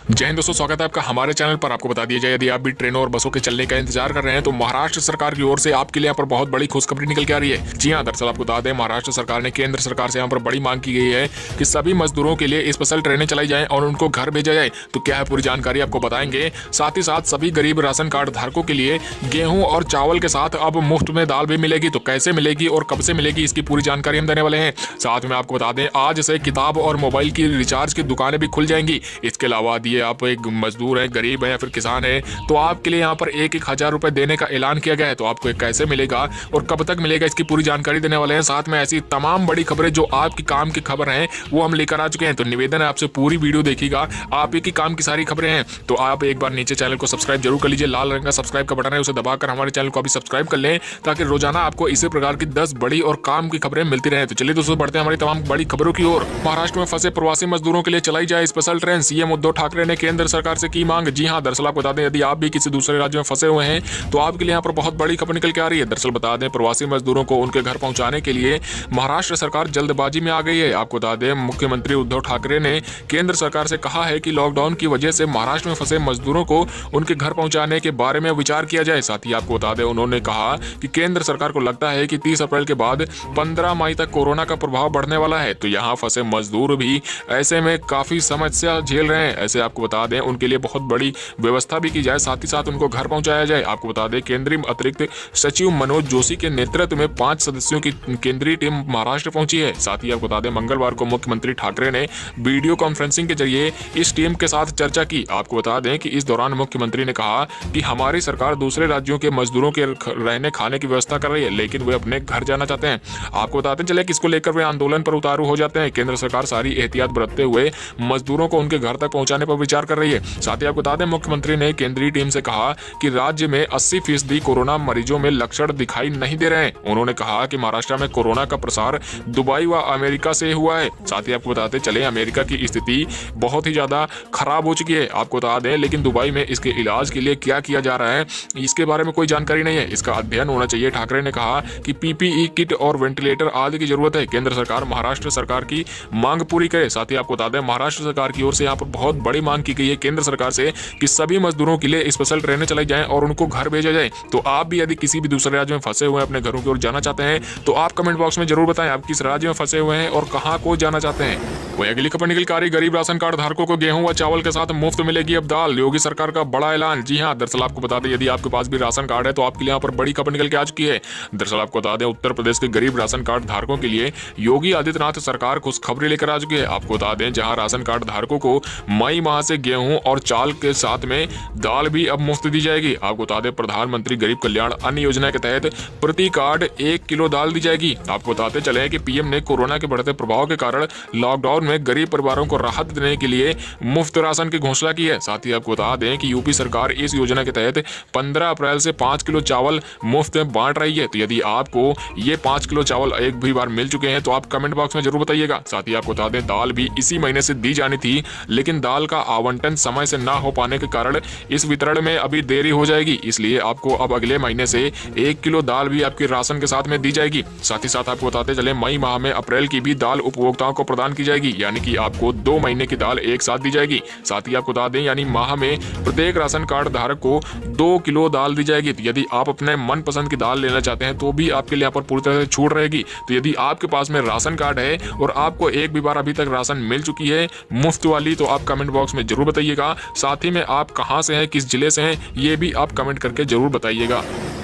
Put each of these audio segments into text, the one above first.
जय हिंद दोस्तों, स्वागत है आपका हमारे चैनल पर। आपको बता दिया जाए, यदि आप भी ट्रेनों और बसों के चलने का इंतजार कर रहे हैं तो महाराष्ट्र सरकार की ओर से आपके लिए यहाँ पर बहुत बड़ी खुशखबरी निकल के आ रही है। जी हाँ, दरअसल आपको बता दें, महाराष्ट्र सरकार ने केंद्र सरकार से यहाँ पर बड़ी मांग की गई है कि सभी मजदूरों के लिए स्पेशल ट्रेनें चलाई जाएं और उनको घर भेजा जाए। तो क्या है पूरी जानकारी आपको बताएंगे। साथ ही साथ सभी गरीब राशन कार्ड धारकों के लिए गेहूं और चावल के साथ अब मुफ्त में दाल भी मिलेगी। तो कैसे मिलेगी और कब से मिलेगी, इसकी पूरी जानकारी हम देने वाले हैं। साथ में आपको बता दें, आज से किताब और मोबाइल की रिचार्ज की दुकानें भी खुल जाएंगी। इसके अलावा दिए आप एक मजदूर है, गरीब है या फिर किसान है, तो आपके लिए यहाँ पर 1,000 रुपए देने का ऐलान किया गया है। तो आपको कैसे मिलेगा और कब तक मिलेगा, इसकी पूरी जानकारी देने वाले हैं। साथ में ऐसी तमाम बड़ी खबरें जो आपकी काम की खबर हैं वो हम लेकर आ चुके हैं। तो निवेदन है आपसे, पूरी वीडियो देखिएगा, आप ही की काम की सारी खबरें हैं। तो आप एक बार नीचे चैनल को सब्सक्राइब जरूर कर लीजिए। लाल रंग का सब्सक्राइब का बटन है, उसे दबाकर हमारे चैनल को अभी सब्सक्राइब कर लें ताकि रोजाना आपको इसी प्रकार की 10 बड़ी और काम की खबरें मिलती रहे। तो चलिए दोस्तों, बढ़ते हैं हमारी तमाम बड़ी खबरों की ओर। महाराष्ट्र में फंसे प्रवासी मजदूरों के लिए चलाई जाए special train, CM Uddhav Thackeray ने केंद्र सरकार से की मांग। जी हां, दरअसल आपको बता दें, यदि आप भी किसी दूसरे राज्य में फंसे हुए हैं तो आपके लिए यहाँ पर बहुत बड़ी खबर निकल के आ रही है। दरअसल बता दें, प्रवासी मजदूरों को उनके घर पहुंचाने के लिए महाराष्ट्र सरकार जल्दबाजी में आ गई है। आपको बता दें, मुख्यमंत्री उद्धव ठाकरे ने केंद्र सरकार से कहा है कि लॉकडाउन की वजह से महाराष्ट्र में फंसे मजदूरों को उनके घर पहुंचाने के बारे में विचार किया जाए। साथ ही आपको बता दें, उन्होंने कहा कि केंद्र सरकार को लगता है कि 30 अप्रैल के बाद 15 मई तक कोरोना का प्रभाव बढ़ने वाला है। तो यहाँ फंसे मजदूर भी ऐसे में काफी समस्या झेल रहे हैं। ऐसे आपको बता दें, उनके लिए बहुत बड़ी व्यवस्था भी की जाए, साथ ही साथ उनको घर पहुंचाया जाए। आपको बता दें, केंद्रीय अतिरिक्त सचिव मनोज जोशी के नेतृत्व में 5 सदस्यों की केंद्रीय टीम महाराष्ट्र पहुंची है। साथ ही आपको बता दें, मंगलवार को मुख्यमंत्री ठाकरे ने वीडियो कॉन्फ्रेंसिंग के जरिए इस टीम के साथ चर्चा की। आपको बता दें कि इस दौरान मुख्यमंत्री ने कहा कि हमारी सरकार दूसरे राज्यों के मजदूरों के रहने खाने की व्यवस्था कर रही है, लेकिन वे अपने घर जाना चाहते हैं। आपको बताते चले कि इसको लेकर वे आंदोलन पर उतारू हो जाते हैं। केंद्र सरकार सारी एहतियात बरतते हुए मजदूरों को उनके घर तक पहुंचाने पर विचार कर रही है। साथ ही आपको बता दें, मुख्यमंत्री ने केंद्रीय टीम से कहा कि राज्य में 80% कोरोना मरीजों में लक्षण दिखाई नहीं दे रहे हैं। उन्होंने कहा कि महाराष्ट्र में कोरोना का प्रसार दुबई व अमेरिका से हुआ है। साथ ही आपको बताते चले, अमेरिका की स्थिति बहुत ही ज्यादा खराब हो चुकी है, आपको बता दें, लेकिन दुबई में इसके इलाज के लिए क्या किया जा रहा है इसके बारे में कोई जानकारी नहीं है। इसका अध्ययन होना चाहिए। ठाकरे ने कहा कि पीपीई किट और वेंटिलेटर आदि की जरूरत है। केंद्र सरकार महाराष्ट्र सरकार की मांग पूरी करे। साथ ही आपको बता दें, महाराष्ट्र सरकार की ओर से यहाँ पर बहुत बड़ी मांग की गई है केंद्र सरकार से कि सभी मजदूरों के लिए स्पेशल ट्रेनें चलाई जाएं और उनको घर भेजा जाए। तो आप भी यदि किसी भी दूसरे राज्य में फंसे हुए हैं, अपने घरों की ओर जाना चाहते हैं, तो आप कमेंट बॉक्स में जरूर बताएं आप किस राज्य में फंसे हुए हैं और कहां को जाना चाहते हैं। वही अगली खबर निकल के आ रही, गरीब राशन कार्ड धारकों को गेहूं व चावल के साथ मुफ्त मिलेगी अब दाल, योगी सरकार का बड़ा ऐलान। जी हां, दरअसल आपको बता दें, यदि आपके पास भी राशन कार्ड है तो आपके लिए यहाँ पर बड़ी खबर निकल के आ चुकी है। दरअसल आपको बता दें, उत्तर प्रदेश के गरीब राशन कार्ड धारकों के लिए योगी आदित्यनाथ सरकार खुशखबरी लेकर आ चुकी है। आपको बता दें, जहां राशन कार्ड धारकों को मई माह से गेहूं और चावल के साथ में दाल भी अब मुफ्त दी जाएगी। आपको बता दें, प्रधानमंत्री गरीब कल्याण अन्न योजना के तहत प्रति कार्ड 1 किलो दाल दी जाएगी। आपको बताते चले कि पीएम ने कोरोना के बढ़ते प्रभाव के कारण लॉकडाउन में गरीब परिवारों को राहत देने के लिए मुफ्त राशन की घोषणा की है। साथ ही आपको बता दें कि यूपी सरकार इस योजना के तहत 15 अप्रैल से 5 किलो चावल मुफ्त में बांट रही है। तो यदि आपको ये 5 किलो चावल एक भी बार मिल चुके हैं तो आप कमेंट बॉक्स में जरूर बताइएगा। साथ ही आपको बता दें, दाल भी इसी महीने से दी जानी थी, लेकिन दाल का आवंटन समय से ना हो पाने के कारण इस वितरण में अभी देरी हो जाएगी। इसलिए आपको अब अगले महीने से 1 किलो दाल भी आपके राशन के साथ में दी जाएगी। साथ ही साथ आपको बताते चले, मई माह में अप्रैल की भी दाल उपभोक्ताओं को प्रदान की जाएगी, यानी कि आपको 2 महीने की दाल एक साथ दी जाएगी। साथ ही आपको बता दें, यानी माह में प्रत्येक राशन कार्ड धारक को 2 किलो दाल दी जाएगी। तो यदि आप अपने मनपसंद की दाल लेना चाहते हैं तो भी आपके लिए यहाँ पर पूरी तरह से छूट रहेगी। तो यदि आपके पास में राशन कार्ड है और आपको एक भी बार अभी तक राशन मिल चुकी है मुफ्त वाली, तो आप कमेंट बॉक्स में जरूर बताइएगा। साथ ही में आप कहां से हैं, किस जिले से हैं, ये भी आप कमेंट करके जरूर बताइएगा।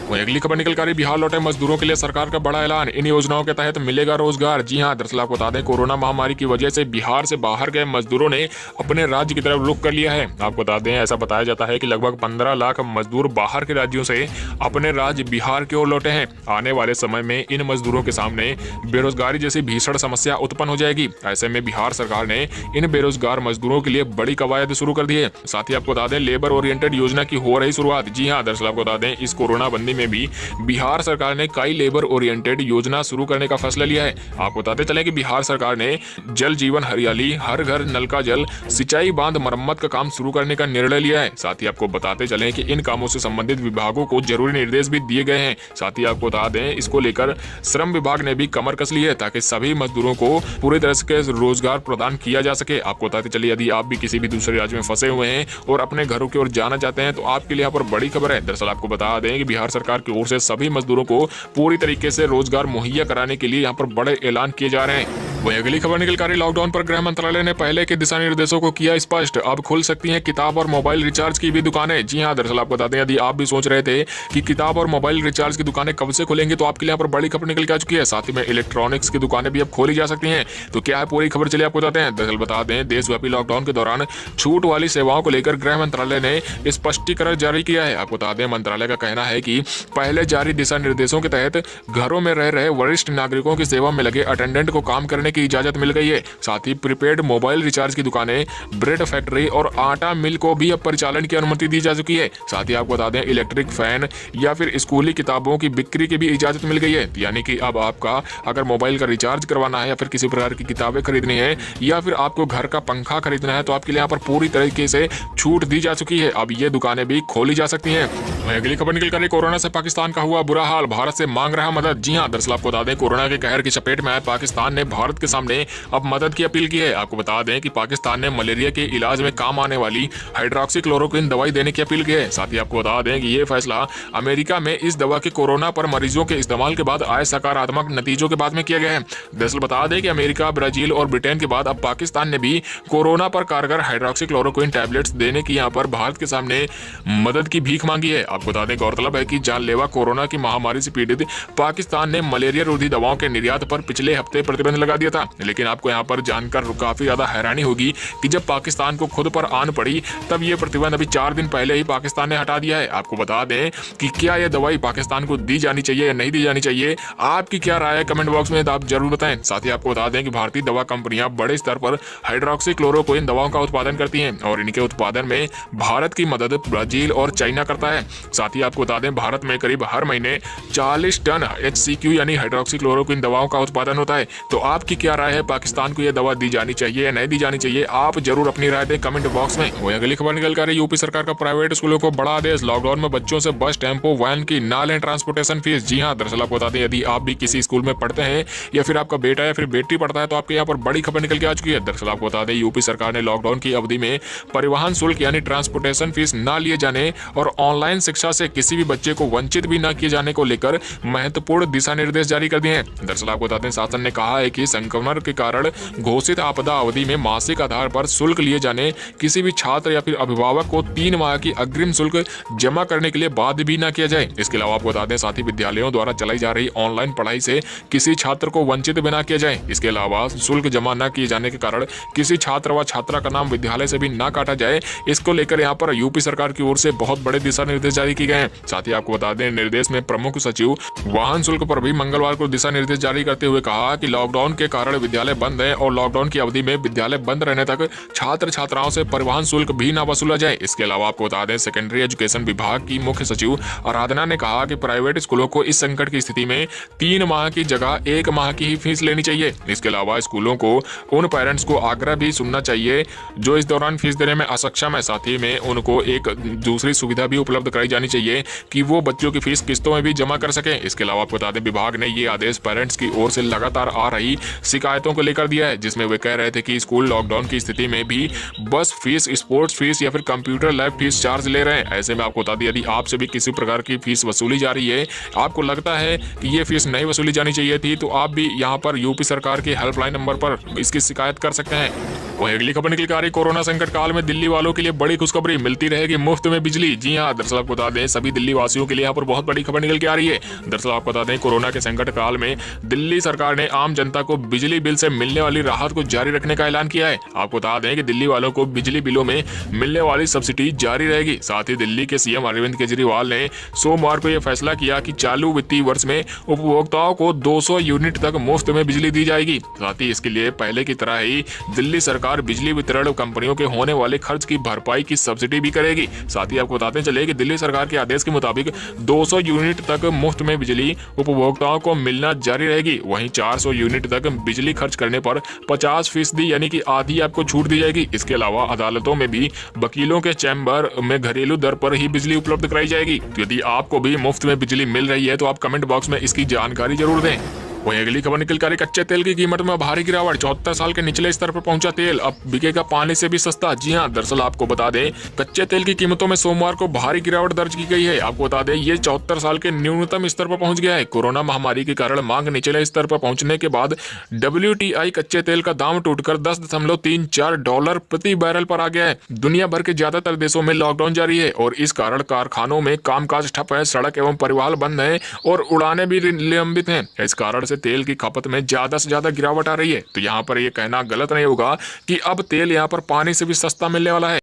वही अगली खबर निकल कर, बिहार लौटे मजदूरों के लिए सरकार का बड़ा ऐलान, इन योजनाओं के तहत मिलेगा रोजगार। जी हां, दरअसल आपको बता दें, कोरोना महामारी की वजह से बिहार से बाहर गए मजदूरों ने अपने राज्य की तरफ रुख कर लिया है। आपको बता दें, ऐसा बताया जाता है कि लगभग 15 लाख मजदूर बाहर के राज्यों से अपने राज्य बिहार की ओर लौटे हैं। आने वाले समय में इन मजदूरों के सामने बेरोजगारी जैसी भीषण समस्या उत्पन्न हो जाएगी। ऐसे में बिहार सरकार ने इन बेरोजगार मजदूरों के लिए बड़ी कवायद शुरू कर दी है। साथ ही आपको बता दें, लेबर ओरिएंटेड योजना की हो रही शुरुआत। जी हां, दरअसल आपको बता दें, इस कोरोना बंदी में भी बिहार सरकार ने कई लेबर ओरिएंटेड योजना शुरू करने का फैसला लिया है। आपको बताते चले कि बिहार सरकार ने जल जीवन हरियाली, हर घर नल का जल, सिंचाई बांध मरम्मत का काम शुरू करने का निर्णय लिया है। साथ ही आपको बताते चले कि इन कामों से संबंधित विभागों को जरूरी निर्देश भी दिए गए हैं। साथ ही आपको बता दें, इसको लेकर श्रम विभाग ने भी कमर कस ली है ताकि सभी मजदूरों को पूरी तरह से रोजगार प्रदान किया जा सके। आपको बताते चलिए, यदि आप भी किसी भी दूसरे राज्य में फंसे हुए हैं और अपने घरों की ओर जाना चाहते हैं तो आपके लिए यहाँ पर बड़ी खबर है। दरअसल आपको बता दें कि बिहार सरकार की ओर से सभी मजदूरों को पूरी तरीके से रोजगार मुहैया कराने के लिए यहाँ पर बड़े ऐलान किए जा रहे हैं। वही अगली खबर निकल कर आ रही, लॉकडाउन पर गृह मंत्रालय ने पहले के दिशा निर्देशों को किया स्पष्ट, अब खुल सकती हैं किताब और मोबाइल रिचार्ज की भी दुकानें। जी हां, दरअसल आपको बता दें, यदि आप भी सोच रहे थे कि किताब और मोबाइल रिचार्ज की दुकानें कब से खुलेंगी तो आपके लिए यहाँ पर बड़ी खबर निकल के आ चुकी है। साथ ही में इलेक्ट्रॉनिक्स की दुकानें भी अब खोली जा सकती हैं। तो क्या है पूरी खबर, चलिए आपको बताते हैं। दरअसल बता दें, देशव्यापी लॉकडाउन के दौरान छूट वाली सेवाओं को लेकर गृह मंत्रालय ने स्पष्टीकरण जारी किया है। आपको बता दें, मंत्रालय का कहना है कि पहले जारी दिशा निर्देशों के तहत घरों में रह रहे वरिष्ठ नागरिकों की सेवा में लगे अटेंडेंट को काम करने की इजाजत मिल गई है। साथ ही प्रीपेड मोबाइल रिचार्ज की दुकानें, ब्रेड फैक्ट्री और आटा मिल को भी अब परिचालन की अनुमति दी जा चुकी है। साथ ही आपको बता दें, इलेक्ट्रिक फैन या फिर स्कूली किताबों की बिक्री की भी इजाजत मिल गई है। यानी कि अब आपका अगर मोबाइल का रिचार्ज करवाना है या फिर किसी प्रकार की किताबें खरीदनी है या फिर आपको घर का पंखा खरीदना है तो आपके लिए यहाँ पर पूरी तरीके से छूट दी जा चुकी है। अब ये दुकानें भी खोली जा सकती हैं। अगली खबर निकल कर, कोरोना से पाकिस्तान का हुआ बुरा हाल, भारत से मांग रहा मदद। जी हां, दरअसल आपको बता दें, कोरोना के कहर की चपेट में आए पाकिस्तान ने भारत के सामने अब मदद की अपील की है। आपको बता दें कि पाकिस्तान ने मलेरिया के इलाज में काम आने वाली हाइड्रोक्सीक्लोरोक्विन दवाई देने की अपील की है। साथ ही आपको बता दें कि ये फैसला अमेरिका में इस दवा के कोरोना पर मरीजों के इस्तेमाल के बाद आए सकारात्मक नतीजों के बाद में किया गया है। दरअसल बता दें कि अमेरिका, ब्राजील और ब्रिटेन के बाद अब पाकिस्तान ने भी कोरोना पर कारगर हाइड्रोक्सीक्लोरोक्विन टैबलेट्स देने की यहाँ पर भारत के सामने मदद की भीख मांगी है। आपको बता दें, गौरतलब है कि जानलेवा कोरोना की महामारी से पीड़ित पाकिस्तान ने मलेरिया रोधी दवाओं के निर्यात पर पिछले हफ्ते प्रतिबंध लगा दिया था। लेकिन आपको यहाँ पर जानकर काफी ज्यादा हैरानी होगी कि जब पाकिस्तान को खुद पर आन पड़ी तब ये प्रतिबंध अभी 4 दिन पहले ही पाकिस्तान ने हटा दिया है। आपको बता दें कि क्या यह दवाई पाकिस्तान को दी जानी चाहिए या नहीं दी जानी चाहिए, आपकी क्या राय है कमेंट बॉक्स में आप जरूर बताएं। साथ ही आपको बता दें कि भारतीय दवा कंपनियां बड़े स्तर पर हाइड्रोक्सीक्लोरोक्विन दवाओं का उत्पादन करती हैं और इनके उत्पादन में भारत की मदद ब्राजील और चाइना करता है। साथ ही आपको बता दें, भारत में करीब हर महीने 40 टन HCQ यानी हाइड्रोक्सीक्लोरोक्विन दवाओं का उत्पादन होता है। तो आपकी क्या राय है, पाकिस्तान को यह दवा दी जानी चाहिए या नहीं दी जानी चाहिए, आप जरूर अपनी राय दें कमेंट बॉक्स में। वही अगली खबर निकल कर, यूपी सरकार का प्राइवेट स्कूलों को बड़ा आदेश, लॉकडाउन में बच्चों से बस, टेम्पो, वैन की ना लें ट्रांसपोर्टेशन फीस। जी हां, दरअसल आपको बता दें, यदि आप भी किसी स्कूल में पढ़ते हैं या फिर आपका बेटा या फिर बेटी पढ़ता है तो आपके यहाँ पर बड़ी खबर निकल के आ चुकी है। दरअसल आपको बता दें, यूपी सरकार ने लॉकडाउन की अवधि में परिवहन शुल्क यानी ट्रांसपोर्टेशन फीस न लिए जाने और ऑनलाइन शिक्षा से किसी भी बच्चे को वंचित भी न किए जाने को लेकर महत्वपूर्ण दिशा निर्देश जारी कर दिए हैं। दरअसल आपको बताते हैं, शासन ने कहा है कि संक्रमण के कारण घोषित आपदा अवधि में मासिक आधार पर शुल्क लिए जाने, किसी भी छात्र या फिर अभिभावक को 3 माह की अग्रिम शुल्क जमा करने के लिए बाध्य भी न किया जाए। इसके अलावा आपको बता दें, साथ ही विद्यालयों द्वारा चलाई जा रही ऑनलाइन पढ़ाई से किसी छात्र को वंचित भी न किया जाए। इसके अलावा शुल्क जमा न किए जाने के कारण किसी छात्र व छात्रा का नाम विद्यालय से भी न काटा जाए। इसको लेकर यहाँ पर यूपी सरकार की ओर से बहुत बड़े दिशा निर्देश जारी किए गए हैं। साथ ही आपको बता दें, निर्देश में प्रमुख सचिव वाहन शुल्क पर भी मंगलवार को दिशा निर्देश जारी करते हुए कहा कि लॉकडाउन के कारण विद्यालय बंद है और लॉकडाउन की अवधि में विद्यालय बंद रहने तक छात्र छात्राओं से परिवहन शुल्क भी न वसूला जाए। इसके अलावा आपको बता दें, सेकेंडरी एजुकेशन विभाग की मुख्य सचिव आराधना ने कहा कि प्राइवेट स्कूलों को इस संकट की स्थिति में 3 माह की जगह 1 माह की ही फीस लेनी चाहिए। इसके अलावा स्कूलों को उन पेरेंट्स को आग्रह भी सुनना चाहिए जो इस दौरान फीस देने में असक्षम है। साथ ही में उनको एक दूसरी सुविधा भी उपलब्ध कराई जानी चाहिए कि वो बच्चों की फीस किस्तों में भी जमा कर सके। इसके अलावा आपको बता दें, विभाग ने ये आदेश पेरेंट्स की ओर से लगातार आ रही शिकायतों को लेकर दिया है, जिसमें वे कह रहे थे कि स्कूल लॉकडाउन की स्थिति में भी बस फीस, स्पोर्ट्स फीस या फिर कंप्यूटर लैब फीस चार्ज ले रहे हैं। ऐसे में आपको बता दें, यदि आपसे भी किसी प्रकार की फीस वसूली जा रही है, आपको लगता है कि ये फीस नहीं वसूली जानी चाहिए थी, तो आप भी यहाँ पर यूपी सरकार के हेल्पलाइन नंबर पर इसकी शिकायत कर सकते हैं। वही अगली खबर निकल कर आ रही, कोरोना संकट काल में दिल्ली वालों के लिए बड़ी खुशखबरी, मिलती रहेगी मुफ्त में बिजली। जी हां, दरअसल आपको बता दें, सभी दिल्ली वासियों के लिए यहाँ पर बहुत बड़ी खबर निकल के आ रही है। दरअसल आपको बता दें, कोरोना के संकट काल में दिल्ली सरकार ने आम जनता को बिजली बिल से मिलने वाली राहत को जारी रखने का ऐलान किया है। आपको बता दें कि दिल्ली वालों को बिजली बिलों में मिलने वाली सब्सिडी जारी रहेगी। साथ ही दिल्ली के सीएम अरविंद केजरीवाल ने सोमवार को यह फैसला किया कि चालू वित्तीय वर्ष में उपभोक्ताओं को 200 यूनिट तक मुफ्त में बिजली दी जाएगी। साथ ही इसके लिए पहले की तरह ही दिल्ली सरकार सरकार बिजली वितरण कंपनियों के होने वाले खर्च की भरपाई की सब्सिडी भी करेगी। साथ ही आपको बताते चले कि दिल्ली सरकार के आदेश के मुताबिक 200 यूनिट तक मुफ्त में बिजली उपभोक्ताओं को मिलना जारी रहेगी। वहीं 400 यूनिट तक बिजली खर्च करने पर 50% यानी कि आधी आपको छूट दी जाएगी। इसके अलावा अदालतों में भी वकीलों के चैम्बर में घरेलू दर पर ही बिजली उपलब्ध कराई जाएगी। तो यदि आपको भी मुफ्त में बिजली मिल रही है तो आप कमेंट बॉक्स में इसकी जानकारी जरूर दें। वहीं अगली खबर निकल कर कच्चे तेल की कीमत में भारी गिरावट। 74 साल के निचले स्तर पर पहुंचा तेल, अब बिकेगा पानी से भी सस्ता। जी हां, दरअसल आपको बता दें कच्चे तेल की कीमतों में सोमवार को भारी गिरावट दर्ज की गई है। आपको बता दें ये 74 साल के न्यूनतम स्तर पर पहुंच गया है। कोरोना महामारी के कारण मांग निचले स्तर पर पहुंचने के बाद WTI कच्चे तेल का दाम टूटकर $10.34 प्रति बैरल पर आ गया है। दुनिया भर के ज्यादातर देशों में लॉकडाउन जारी है और इस कारण कारखानों में कामकाज ठप है, सड़क एवं परिवहन बंद है और उड़ानें भी निलंबित हैं। इस कारण तेल की खपत में ज्यादा से ज्यादा गिरावट आ रही है। तो यहाँ पर यह कहना गलत नहीं होगा कि अब तेल यहाँ पर पानी से भी सस्ता मिलने वाला है।